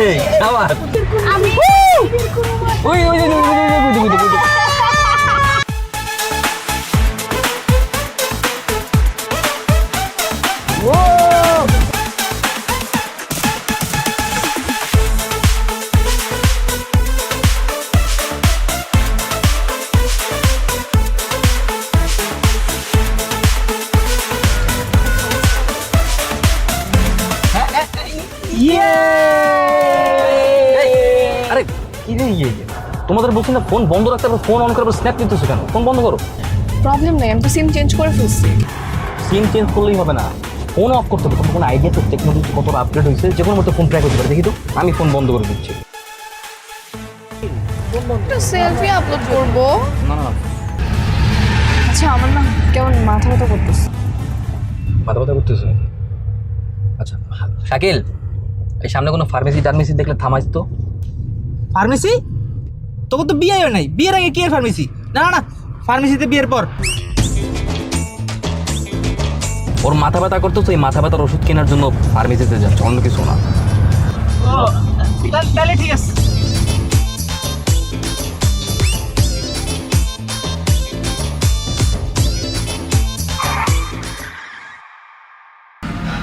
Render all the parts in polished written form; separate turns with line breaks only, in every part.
এই আবার
আমি
ওই ওই ওই, ওই, ওই, ওই, ওই, ওই, ওই, ওই। আরে কি রে তোমাদের বলছি না ফোন বন্ধ রাখতে হবে, ফোন অন করে স্ন্যাপ নিতেছো কেন? ফোন বন্ধ করো।
প্রবলেম নেই, আমি তো সিম চেঞ্জ করে ফেলছি।
সিম চেঞ্জ করলেই হবে না, ফোন অফ করতে হবে। তোমার কোনো আইডিয়া তো টেকনোলজি কতটা আপডেট হয়েছে, যে কোনো মতো ফোন ট্র্যাক করতে পারে। দেখি তো, আমি ফোন বন্ধ করে দিচ্ছি।
একটা সেলফি আপলোড করবো।
না না না,
আচ্ছা আমার না কেমন মাথা ব্যথা করতেছে।
মাথা ব্যথা করতেছে। আচ্ছা শাকিল, এই সামনে কোনো ফার্মেসি টার্মেসি দেখলে থামাইস তো।
ফার্মেসি? তোকে তো বিয়ে হয় নাই, বিয়ের আগে কি আর ফার্মেসি? না না না, ফার্মেসিতে বিয়ের পর।
ওর মাথা ব্যথা করতেছে, এই মাথা ব্যথার ওষুধ কেনার জন্য ফার্মেসিতে যাচ্ছে, অন্য কিছু না।
তাহলে ঠিক আছে।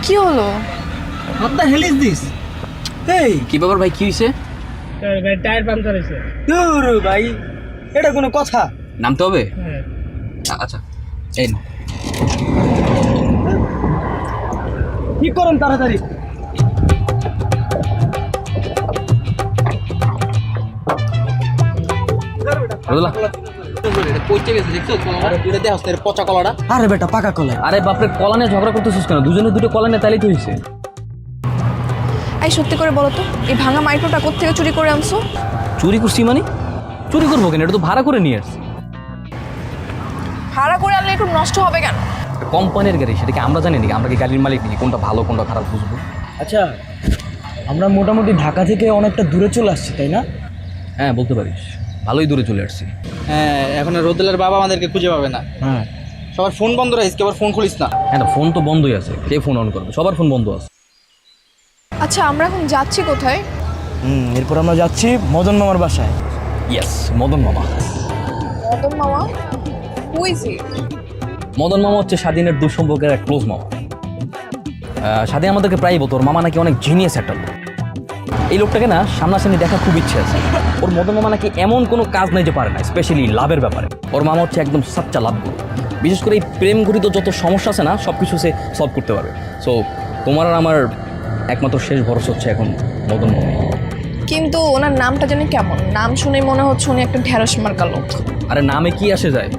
কি হলো?
What the hell is this? এই
কি ব্যাপার ভাই, কি হয়েছে?
টায়ার পাংচার হয়েছে। দূর ভাই, এটা কোনো কথা?
নামতে হবে? আচ্ছা এই নাও।
ঠিক করুন তাড়াতাড়ি।
রোদলা,
পচা কলাটা। আরে বেটা পাকা কলা।
আরে বাপরে, কলা নিয়ে ঝগড়া করতেছিস কেন? দুজনে দুটো কলা নিয়ে তাইলেই তো হয়েছে।
এই সত্যি করে বলো তো, এই ভাঙা মাইক্রোটা কোত্থেকে চুরি করে আনছো?
চুরি করছি মানে? চুরি করবো কেন? এটা তো ভাড়া করে নিয়ে আসছি।
ভাড়া করে আনলে একটু নষ্ট হবে কেন?
কোম্পানির গাড়ি, সেটা কি আমরা জানি নাকি? আমরা কি গাড়ির মালিক নাকি? কোনটা ভালো কোনটা খারাপ বুঝবো?
আচ্ছা, আমরা মোটামুটি ঢাকা থেকে অনেকটা দূরে চলে আসছি, তাই না?
হ্যাঁ বলতে পারিস, ভালোই দূরে চলে আসছি।
হ্যাঁ, এখন রোদেলের বাবা আমাদেরকে খুঁজে পাবে না।
হ্যাঁ।
সবার ফোন বন্ধ রাখিস, আবার ফোন খুলিস না।
হ্যাঁ না, ফোন তো বন্ধই আছে, কে ফোন অন করবে? সবার ফোন বন্ধ আছে।
আচ্ছা আমরা এখন যাচ্ছি কোথায়?
এরপর আমরা যাচ্ছি মদন মামার বাসায়।
ইয়েস, মদন মামা।
মদন মামা? Who is he?
মদন মামা হচ্ছে স্বাধীনের দুঃসম্পর্কের এক ক্লোজ মামা। স্বাধীন আমাদেরকে প্রায় বলতো ওর মামা নাকি অনেক জিনিয়াস একটা লোক। এই লোকটাকে না সামনাসামনি দেখা খুব ইচ্ছে আছে। ওর মদন মামা নাকি এমন কোনো কাজ নাই যে পারে না, স্পেশালি লাভের ব্যাপারে। ওর মামা হচ্ছে একদম সাচ্চা লাভ গুরু। বিশেষ করে এই প্রেম ঘটিত যত সমস্যা আছে না, সব কিছু সে সলভ করতে পারবে। সো তোমার আর আমার একমাত্র শেষ ভরসা হচ্ছে এখন মদন মামা।
কিন্তু ওনার নামটা জানি কেমন, নাম শুনেই মনে হচ্ছে উনি একটা ঢেঁড়স মার্কা লোক।
আরে নামে কি আসে যায়?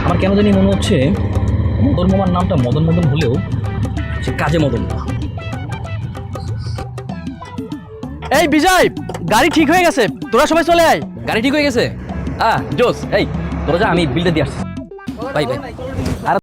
আমার কেন জানি মনে হচ্ছে মদন মামার নামটা মদন মদন হলেও সে কাজে মদন না।
এই বিজয়, গাড়ি ঠিক হয়ে গেছে, তোরা সবাই চলে আয়।
গাড়ি ঠিক হয়ে গেছে? জোস, এই তোরা যা, আমি বিলটা দিয়ে আসছি। Bye bye.